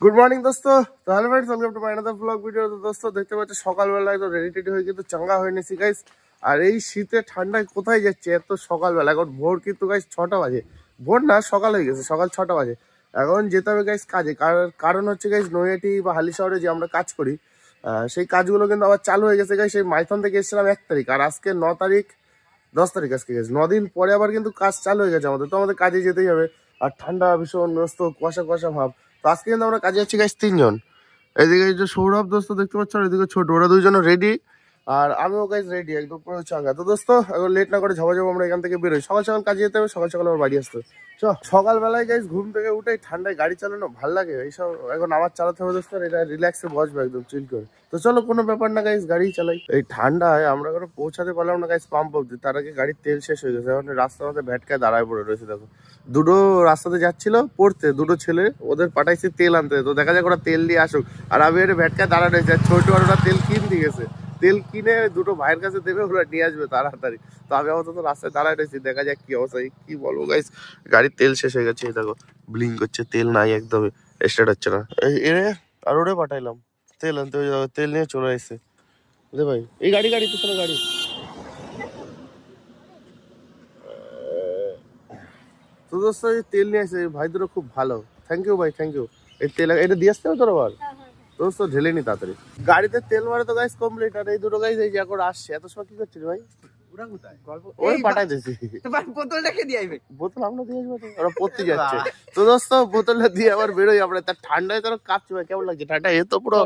Good morning দোস্ত। তাহলে friends welcome to my another blog video. তো দোস্ত দেখতে পাচ্ছ সকালবেলা একদম রেডি টেডি হয়ে কিন্তু চাঙ্গা হয়ে নিয়েছি গাইস। আর এই শীতে ঠান্ডায় কোথায় যাচ্ছে এত সকালবেলা? এখন ভোর কিন্তু গাইস 6টা বাজে। ভোর না, সকাল হয়ে গেছে, সকাল 6টা বাজে। এখন যেতে হবে গাইস কাজে। কারণ হচ্ছে গাইস নৈহাটি বা হালি শহরে যে আমরা কাজ করি সেই কাজগুলো কিন্তু আবার চালু হয়ে গেছে গাইস। সেই মাইথন থেকে এসেছিলাম 1 তারিখ, আর আজকে 9 তারিখ, 10 তারিখ আজকে গেছে। 9 দিন পরে আবার কিন্তু কাজ চালু হয়ে গেছে আমাদের। তো আমাদের কাজে যেতেই হবে। আর ঠান্ডা ভীষণ দোস্ত, কুয়াশা কুয়াশা ভাব। তো আজকে কিন্তু আমরা কাজে যাচ্ছি গাইস 3 জন। এদিকে এই যে সৌরভ দোস্ত দেখতে পাচ্ছ, আর এদিকে ছোট, ওরা দুইজন রেডি। আর আমিও গাইজ রেডি, একদম পুরো চাঙ্গা। তো দোস্ত এখন লেট না করে ঝাপাঝাপ আমরা এখান থেকে বেরোই। সকাল সকাল কাজে যেতে হবে, সকাল সকাল আমার বাড়ি আসতে হবে। সকালবেলায় গাইজ ঘুম থেকে উঠে ঠান্ডায় গাড়ি চালানো ভাল লাগে। এইসব এখন আমার চালাতে হবে দোস্ত, এটা রিল্যাক্সে বসবে একদম চিল করে। তো চলো, কোনো ব্যাপার না গাইজ, গাড়ি চালাই। এই ঠান্ডায় আমরা কোনো পৌঁছাতে পারলাম না গাইজ পাম্প অব্দি, তার আগে গাড়ির তেল শেষ হয়ে গেছে। এখন রাস্তার মধ্যে ভ্যাটকায় দাঁড়ায় পড়ে রয়েছে। দেখো দুটো রাস্তাতে যাচ্ছিল পড়তে, দুটো ছেলে, ওদের পাঠাইছে তেল আনতে। তো দেখা যাক ওরা তেল দিয়ে আসুক। আর আমি একটা ভ্যাটকায় দাঁড়ানো হয়েছে, ছোট আর ওরা তেল কিনতে গেছে। তেল কিনে দুটো ভাইয়ের কাছে দেবে, ওরা নিয়ে আসবে তাড়াতাড়ি। তো আমি আপাতত রাস্তায় দাঁড়ায় রয়েছি, দেখা যাক কি অবস্থা। কি বলবো গাইস, গাড়ির তেল শেষ হয়ে গেছে। দেখো ব্লিং করছে, তেল নাই, একদমই স্টার্ট হচ্ছে না। এরে আর ওরে পাঠাইলাম তেল আনতে, তেল নিয়ে চলে এসছে। ভাই এই গাড়ি গাড়ি পিছনে গাড়ি। তো দোস্ত এই তেল নিয়ে আসে ভাই দুটো, খুব ভালো। থ্যাংক ইউ ভাই, থ্যাংক ইউ। এই তেল এটা দিয়ে আসতে হবে তোর আবার। দোস্ত ঢেলে নি তাড়াতাড়ি। গাড়িতে তেল মারে তো গাইস কমপ্লিট। আর এই দুটো গাইস এই যে এখন আসছে। এত সময় কি করছিস ভাই? বোতল আমরা দিয়ে আসবো, ওরা পড়তে যাচ্ছে। তো দোস্ত বোতলটা দিয়ে আবার বেরোই আমরা। তার ঠান্ডায় তো কাঁপছি ভাই, কেমন লাগছে ঠান্ডা? এ তো পুরো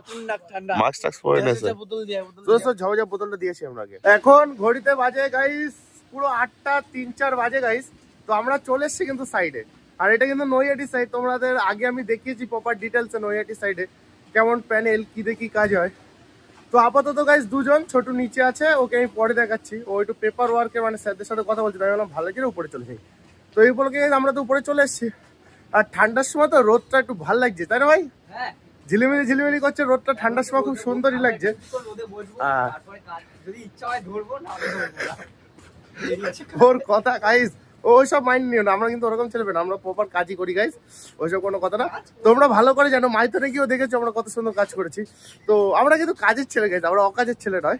মাস্ক টাস্ক পরে নেছে। দোস্ত ঝাউঝা বোতলটা দিয়েছি আমরা আগে। এখন ঘড়িতে বাজে গাইস পুরো 8টা 3-4 বাজে গাইস। তো আমরা চলে এসছি কিন্তু সাইডে। আর এটা কিন্তু নৈহাটি সাইড। তোমাদের আগে আমি দেখিয়েছি প্রপার ডিটেলসে নৈহাটি সাইডে কেমন প্যানেল, কি দেখি কাজ হয়। তো আপাতত গাইস দুজন, ছোট নিচে আছে, ওকে আমি পরে দেখাচ্ছি। ও একটু পেপার ওয়ার্কে মানে স্যারদের সাথে কথা বলছি, তাই বললাম ভালো করে উপরে চলে যাই। তো এই বলে আমরা তো উপরে চলে এসেছি। আর ঠান্ডার সময় তো রোদটা একটু ভালো লাগছে, তাই না ভাই? ঝিলিমিলি ঝিলিমিলি করছে রোদটা, ঠান্ডার সময় খুব সুন্দরই লাগছে। ওর কথা গাইস, ওইসব মাইন্ড নিও না, আমরা কিন্তু ওরকম ছেলে না, আমরা প্রপার কাজই করি গাইস, ওইসব কোনো কথা না। তোমরা ভালো করে জানো, মাইথনে গিয়েও দেখেছো আমরা কত সুন্দর কাজ করেছি। তো আমরা কিন্তু কাজের ছেলে গাইস, আমরা অকাজের ছেলে নয়,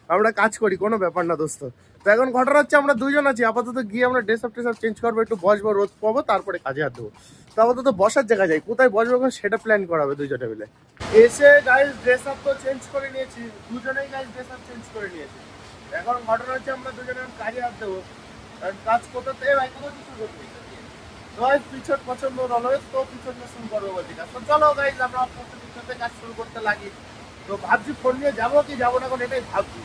আমরা কাজ করি, কোনো ব্যাপার না দোস্ত। তো এখন ঘটনা হচ্ছে আমরা দুইজন আছি আপাতত, গিয়ে আমরা ড্রেস আপ চেঞ্জ করবো, একটু বসবো, রোদ পাবো, তারপরে কাজে হাত দেবো। তো আপাতত বসার জায়গা যাই, কোথায় বসবো সেটা প্ল্যান করা হবে দুইজনে মিলে। এসে গাইস ড্রেস আপ তো চেঞ্জ করে নিয়েছি, দুজনেই গাইস ড্রেস আপ চেঞ্জ করে নিয়েছি। এখন ঘটনা হচ্ছে আমরা দুজনে কাজে হাত দেবো। কাজ করতে ভাই কোনো কিছু করতে পিছন পছন্দ নয়, তো পিছন শুরু করবো বলছি কাজ। তো চলো গাইজ আমরা পিছনে কাজ শুরু করতে লাগি। তো ভাবছি ফোন নিয়ে যাবো কি যাবো না, এখন এটাই ভাবছি।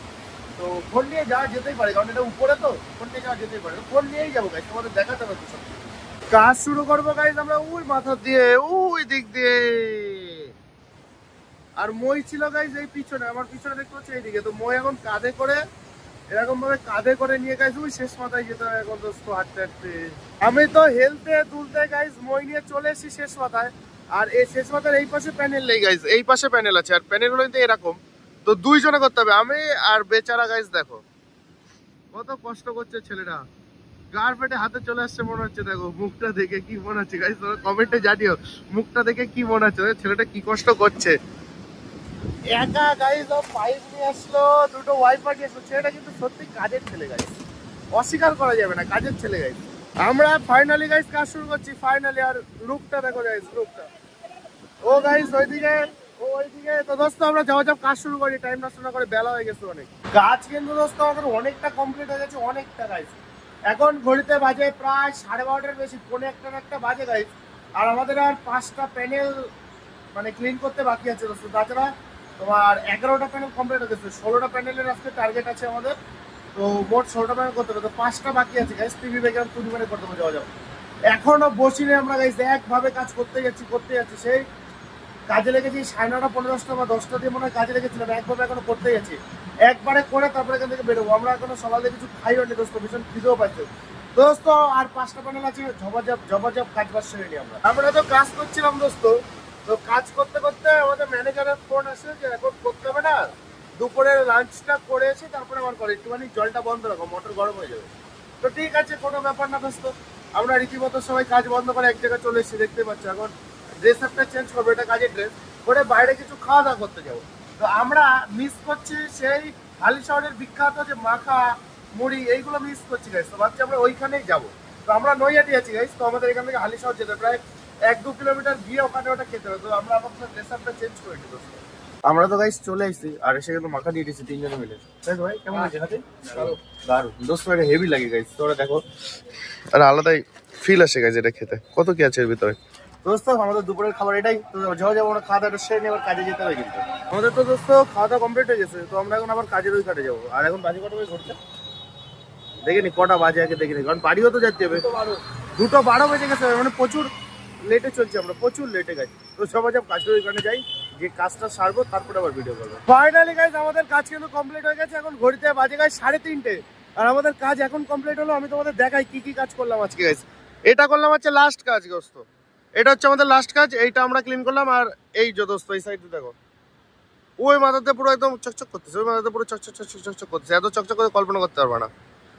তো ফোন নিয়ে যাওয়া যেতেই পারে, কারণ এটা উপরে, তো ফোন নিয়ে যাওয়া যেতেই পারে। ফোন নিয়েই যাবো গাইজ, তোমাদের দেখাতে হবে সব। কাজ শুরু করবো গাইজ আমরা ওই মাথা দিয়ে, ওই দিক দিয়ে। আর মই ছিল গাইজ এই পিছনে, আমার পিছনে দেখতে পাচ্ছি এইদিকে। তো মই এখন কাঁধে করে, এরকম ভাবে কাঁধে করে নিয়ে গাইজ ওই শেষ মাথায় যেতে হবে এখন দোস্ত, হাঁটতে হাঁটতে। আমি তো হেলতে তুলতে গাইজ মই নিয়ে চলে এসেছি শেষ মাথায়। আর এই শেষ মাথার এই পাশে প্যানেল নেই গাইজ, এই পাশে প্যানেল আছে। আর প্যানেল গুলো কিন্তু এরকম। তো দুইজনে করতে হবে, আমি আর বেচারা গাইজ। দেখো কত কষ্ট করছে ছেলেটা, গার পেটে হাতে চলে আসছে মনে হচ্ছে। দেখো মুখটা দেখে কি মনে হচ্ছে গাইজ, তোমরা কমেন্টে জানিও মুখটা দেখে কি মনে হচ্ছে, ছেলেটা কি কষ্ট করছে। একা গাইজ পাইপ নিয়ে আসলো, দুটো ওয়াইপার নিয়ে আসলো। ছেলেটা কিন্তু সত্যি কাজের ছেলে গাইজ, অস্বীকার করা যাবে না, কাজের ছেলে গাইজ। আমরা ফাইনালি গাইজ কাজ শুরু করছি, ফাইনালি। আর লুকটা দেখো গাইজ, লুকটা। ও গাইজ ওইদিকে, ও ওইদিকে। তো দোস্ত আমরা যাওয়া যাও কাজ শুরু করি, টাইম নষ্ট না করে, বেলা হয়ে গেছে অনেক। কাজ কিন্তু দোস্ত আমাদের অনেকটা কমপ্লিট হয়ে গেছে, অনেকটা গাইজ। এখন ঘড়িতে বাজে প্রায় 12:30 বেশি, 1:45 বাজে গাইজ। আর আমাদের আর 5টা প্যানেল মানে ক্লিন করতে বাকি আছে দোস্ত। তাছাড়া তোমার 11টা প্যানেল কমপ্লিট হয়ে গেছে, 16টা প্যানেলের আজকে টার্গেট আছে আমাদের। তো মোট 16টা প্যানেল করতে হবে, তো 5টা বাকি আছে গাইস। টিভি ব্যাকআপ তুলি মানে করতে হবে, যাওয়া যাবে। এখনো বসিনি আমরা গাইস, একভাবে কাজ করতে যাচ্ছি। সেই কাজে লেগেছি 9:30 পৌনে 10টা বা 10টা দিয়ে মনে হয় কাজে লেগেছিলাম, একভাবে এখনো করতে যাচ্ছি। একবারে করে তারপরে এখান থেকে বেরোবো। আমরা এখনো সকালে কিছু খাইও নি দোস্ত, ভীষণ খিদেও পাইছে দোস্ত। আর 5টা প্যানেল আছে, ঝপাঝপ কাজ বাজ সেরে নি আমরা তো কাজ করছিলাম দোস্ত। তো কাজ করতে করতে আমাদের ম্যানেজারের ফোন আসে যে এখন করতে হবে না, দুপুরের লাঞ্চটা করে এসে তারপরে আমার করে, একটুখানি জলটা বন্ধ রাখো, মোটর গরম হয়ে যাবে। তো ঠিক আছে, কোনো ব্যাপার না দোস্ত। আমরা রীতিমতো সবাই কাজ বন্ধ করে এক জায়গায় চলে এসেছি, দেখতে পাচ্ছ। এখন ড্রেস আপটা চেঞ্জ করবো, এটা কাজের ড্রেস, করে বাইরে কিছু খাওয়া দাওয়া করতে যাবো। তো আমরা মিস করছি সেই হালি শহরের বিখ্যাত যে মাখা মুড়ি, এইগুলো মিস করছি গাইস। তো ভাবছি আমরা ওইখানেই যাবো। তো আমরা নৈহাটি আছি গাইস, তো আমাদের এখান থেকে হালি শহর যেতে প্রায় 1-2 কিলোমিটার গিয়ে ওখানে ওটা খেতে হবে। তো আমরা আপাতত ড্রেস আপটা চেঞ্জ করে নিই দোস্ত। আমরা তো গাইস চলে এসেছি, আর এসে কিন্তু মাখা নিয়ে নিয়েছি 3 জনে মিলে। তাই তো ভাই, কেমন লাগে হাতে? দারুণ দোস্ত, এটা হেভি লাগে গাইস। তোমরা দেখো, আর আলাদাই ফিল আসে গাইস এটা খেতে। কত কি আছে এর ভিতরে দোস্ত। আমাদের দুপুরের খাবার এটাই। তো যাও যাবো, আমরা খাওয়া দাওয়াটা সেরে নিয়ে আবার কাজে যেতে হবে কিন্তু। আমাদের তো দোস্ত খাওয়া দাওয়া কমপ্লিট হয়ে গেছে, তো আমরা এখন আবার কাজের ওই কাটে যাবো। আর এখন বাজে কটা বাজে ঘুরছে দেখিনি, কটা বাজে আগে দেখিনি, কারণ বাড়িও তো যেতে হবে। 2:12 বেজে গেছে, মানে প্রচুর লেটে চলছে, আমরা প্রচুর লেটে গাই। তো সবাই যাব কাজের ওইখানে যাই, যে কাজটা সারবো তারপরে আবার ভিডিও করবো। ফাইনালি গাইজ আমাদের কাজ কিন্তু কমপ্লিট হয়ে গেছে। এখন ঘড়িতে বাজে গাইজ 3:30, আর আমাদের কাজ এখন কমপ্লিট হলো। আমি তোমাদের দেখাই কি কি কাজ করলাম আজকে গাইজ। এটা করলাম হচ্ছে লাস্ট কাজ দোস্ত, এটা হচ্ছে আমাদের লাস্ট কাজ। এইটা আমরা ক্লিন করলাম। আর এই যে দোস্ত এই সাইডে দেখো, ওই মাথাতে পুরো একদম চকচক করতেছে, ওই মাথাতে পুরো চকচক চকচক চকচক করতেছে, এত চকচক করে কল্পনা করতে পারবে না।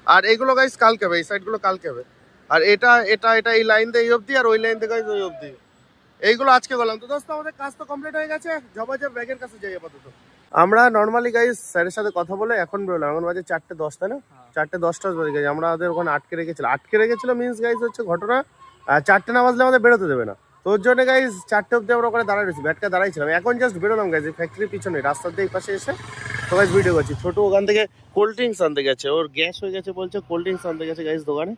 আর এইগুলো গাইজ কালকে হবে, এই সাইডগুলো কালকে হবে। আর এটা এটা এটা এই লাইন দিয়ে এই অবধি, আর ওই লাইন দিয়ে গাইজ ওই অবধি, এইগুলো আজকে করলাম। তো দোস্ত আমাদের কাজ তো কমপ্লিট হয়ে গেছে, ঝপাঝপ ব্যাগের কাছে যাই আপাতত। আমরা নর্মালি গাইজ স্যারের সাথে কথা বলে এখন বেরোলাম। এখন বাজে 4:10, তাই না? 4:10 বাজে গেছে। আমরা ওদের ওখানে আটকে রেখেছিল মিনস গাইজ হচ্ছে ঘটনা 4টে না বাজলে আমাদের বেরোতে দেবে না। তোর জন্য গাইজ 4টে অব্দি আমরা ওখানে দাঁড়ায় রয়েছি, ব্যাটকা দাঁড়াইছিলাম। এখন জাস্ট বেরোলাম গাইজ, ফ্যাক্টরির পিছনে রাস্তার দিয়ে এই পাশে এসে তো গাইজ ভিডিও করছি। ছোট ওখান থেকে কোল্ড ড্রিঙ্কস আনতে গেছে, ওর গ্যাস হয়ে গেছে বলছে, কোল্ড ড্রিঙ্কস আনতে গেছে গাইজ দোকানে।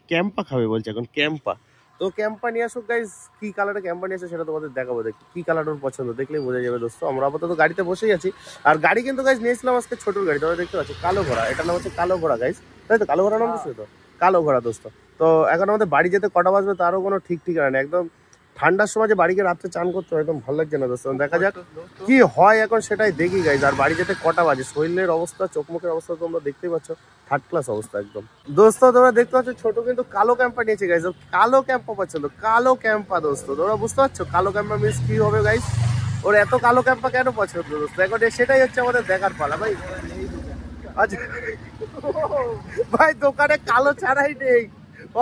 ক্যাম্পা খাবে বলছে এখন, ক্যাম্পা। তো ক্যাম্পা নিয়ে আসুক গাইজ, কি কালারে ক্যাম্পা নিয়ে আসে সেটা তোমাদের দেখাবো, দেখি কি কালার ওর পছন্দ, দেখলেই বোঝা যাবে দোস্ত। আমরা আপাতত গাড়িতে বসেই আছি। আর গাড়ি কিন্তু গাইজ নিয়েছিলাম আজকে ছোটোর গাড়ি, তোমরা দেখতে পাচ্ছি কালো ঘোড়া, এটার নাম হচ্ছে কালো ঘোড়া গাইজ, তাই তো? কালো ঘোড়া নাম দিচ্ছে তো, কালো ঘোড়া দোস্ত। তো এখন আমাদের বাড়ি যেতে কটা বাজবে তারও কোনো ঠিক ঠিকানা নেই। একদম ঠান্ডার সময় যে বাড়িকে রাত্রে চান করতে হয়, একদম ভালো লাগছে না দোস্ত। দেখা যাক কি হয় এখন, সেটাই দেখি গাইজ। আর বাড়ি যেতে কটা বাজে, শরীরের অবস্থা, চোখ মুখের অবস্থা তোমরা দেখতেই পাচ্ছ, থার্ড ক্লাস অবস্থা একদম দোস্ত। তোমরা দেখতে পাচ্ছ ছোট কিন্তু কালো ক্যাম্পা নিয়েছে গাইজ, কালো ক্যাম্পা পছন্দ, কালো ক্যাম্পা দোস্ত। তোমরা বুঝতে পারছো কালো ক্যাম্পা মিন্স কি হবে গাইজ, ওর এত কালো ক্যাম্পা কেন পছন্দ দোস্ত। এখন সেটাই হচ্ছে আমাদের দেখার পালা ভাই। আচ্ছা ভাই, দোকানে কালো ছাড়াই নেই,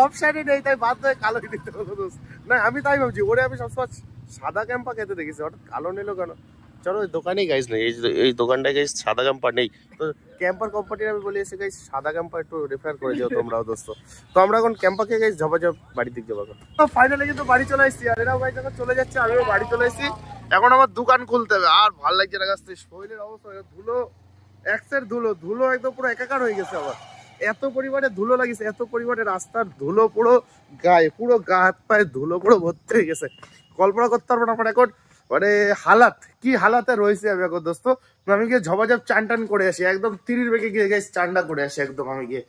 অপশানই নেই, তাই বাধ্য হয়ে কালোই নিতে হলো দোস্ত। না আমি তাই ভাবছি, ওরে আমি সবসময় সাদা ক্যাম্পা খেতে দেখেছি, হঠাৎ কালো নিলো কেন? চলো ওই দোকানেই গাইজ নেই, এই দোকানটায় গাইজ সাদা ক্যাম্পা নেই। তো ক্যাম্পার কোম্পানির আমি বলে এসে গাইজ সাদা ক্যাম্পা একটু রেফার করে যাও তোমরাও দোস্ত। তো আমরা এখন ক্যাম্পা খেয়ে গাইজ ঝপাঝপ বাড়ির দিক যাবো। তো ফাইনালি কিন্তু বাড়ি চলে এসেছি, আর এরাও গাইজ এখন চলে যাচ্ছে, আমিও বাড়ি চলে এসেছি। এখন আমার দোকান খুলতে হবে, আর ভালো লাগছে না গাছ, শরীরের অবস্থা ধুলো, এক্সের ধুলো, ধুলো একদম পুরো একাকার হয়ে গেছে। আবার এত পরিমাণে ধুলো লাগিয়েছে, এত পরিমাণে রাস্তার ধুলো, পুরো গায়ে, পুরো গা হাত পায়ে ধুলো পুরো ভর্তি হয়ে গেছে, কল্পনা করতে পারবো না। আমার এখন মানে হালাত, কি হালাতে রয়েছে আমি এখন দোস্ত। আমি গিয়ে ঝপাঝপ চান টান করে আসি, একদম 30 বেগে গিয়ে গেছি, চানটা করে আসি একদম। আমি গিয়ে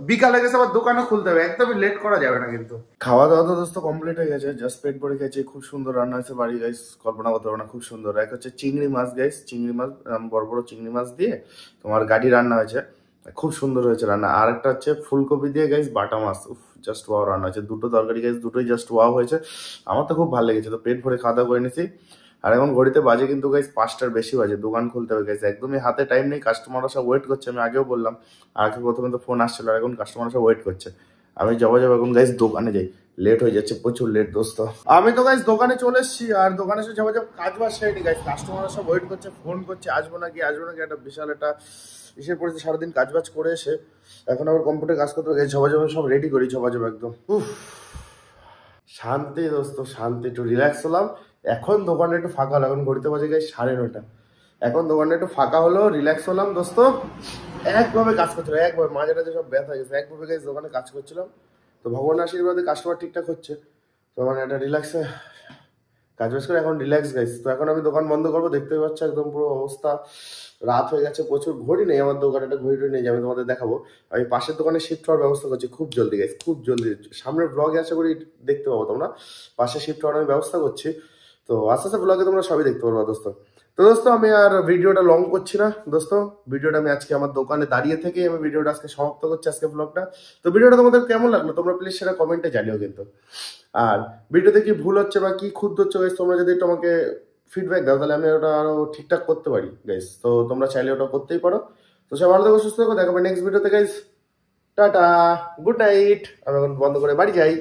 বিকালে গেছে, আবার দোকানে খুলতে হবে, একদমই লেট করা যাবে না কিন্তু। খাওয়া দাওয়া তো দোস্ত কমপ্লিট হয়ে গেছে, জাস্ট পেট ভরে গেছে। খুব সুন্দর রান্না হয়েছে বাড়ি গাইস, কল্পনা করতে পারবো না, খুব সুন্দর। এক হচ্ছে চিংড়ি মাছ গাইস, চিংড়ি মাছ, বড় বড় চিংড়ি মাছ দিয়ে তোমার গাড়ি রান্না হয়েছে, খুব সুন্দর হয়েছে রান্না। আর একটা হচ্ছে ফুলকপি দিয়ে গাইস বাটা মাছ, উফ জাস্ট ওয়াও রান্না হয়েছে। দুটো তরকারি গাইস, দুটোই জাস্ট ওয়াও হয়েছে, আমার তো খুব ভালো লেগেছে। তো পেট ভরে খাওয়া দাওয়া করে নিছি। আর এখন ঘড়িতে বাজে কিন্তু গাইস 5টার বেশি বাজে, দোকান খুলতে হবে গাইস, একদমই হাতে টাইম নেই। কাস্টমাররা সব ওয়েট করছে, আমি আগেও বললাম, আগে প্রথমে তো ফোন আসছিল, আর এখন কাস্টমাররা সব ওয়েট করছে। আমি যাবো এখন গাইস দোকানে যাই, লেট হয়ে যাচ্ছে, প্রচুর লেট দোস্ত। আমি তো গাইস দোকানে চলে এসেছি, আর দোকানে এসে যাবো কাজ বাজ সেরেনি গাইস, কাস্টমাররা সব ওয়েট করছে, ফোন করছে আসবো নাকি আসবো নাকি, একটা বিশাল একটা ইসের পড়েছে। সারাদিন কাজ বাজ করে এসে এখন আবার কম্পিউটার কাজ করতে গেছে, ঝপাঝপ সব রেডি করি, ঝপাঝপ একদম। উফ শান্তি দোস্ত, শান্তি, একটু রিল্যাক্স হলাম। এখন দোকানে একটু ফাঁকা হলো, এখন ঘড়িতে বাজে গাইস 9:30। এখন দোকানটা একটু ফাঁকা হলো, রিল্যাক্স হলাম দোস্ত। একভাবে কাজ করছিলাম, একভাবে মাঝে মাঝে সব ব্যথা হয়ে গেছে, একভাবে গাইস দোকানে কাজ করছিলাম। তো ভগবানের আশীর্বাদে কাস্টমার ঠিকঠাক হচ্ছে, তো মানে একটা রিল্যাক্সে কাজ বাজ করে এখন রিল্যাক্স গাইস। তো এখন আমি দোকান বন্ধ করবো, দেখতেই পাচ্ছ একদম পুরো অবস্থা, রাত হয়ে গেছে প্রচুর। ঘড়ি নেই আমার দোকানে, একটা ঘড়ি নেই যে আমি তোমাদের দেখাবো। আমি পাশের দোকানে শিফট হওয়ার ব্যবস্থা করছি খুব জলদি গাইস, খুব জলদি। সামনের ব্লগে আশা করি দেখতে পাবো তোমরা, পাশে শিফট হওয়ার আমি ব্যবস্থা করছি। তো আস্তে আস্তে ব্লগে তোমরা সবই দেখতে পারবো দোস্ত। তো দোস্ত আমি আর ভিডিওটা লং করছি না দোস্ত, ভিডিওটা আমি আজকে আমার দোকানে দাঁড়িয়ে থেকে আমি ভিডিওটা আজকে সমাপ্ত করছি, আজকে ব্লগটা। তো ভিডিওটা তোমাদের কেমন লাগলো তোমরা প্লিজ সেটা কমেন্টে জানিও কিন্তু। আর ভিডিওতে কি ভুল হচ্ছে বা কি খুঁত হচ্ছে গাইস, তোমরা যদি একটু আমাকে ফিডব্যাক দাও, তাহলে আমি ওটা আরো ঠিকঠাক করতে পারি গাইস। তো তোমরা চাইলে ওটা করতেই পারো। তো সব ভালো থেকো, সুস্থ থেকো, দেখাবে নেক্সট ভিডিওতে গাইস। Tata, good night. আমি এখন বন্ধ করে বাড়ি যাই।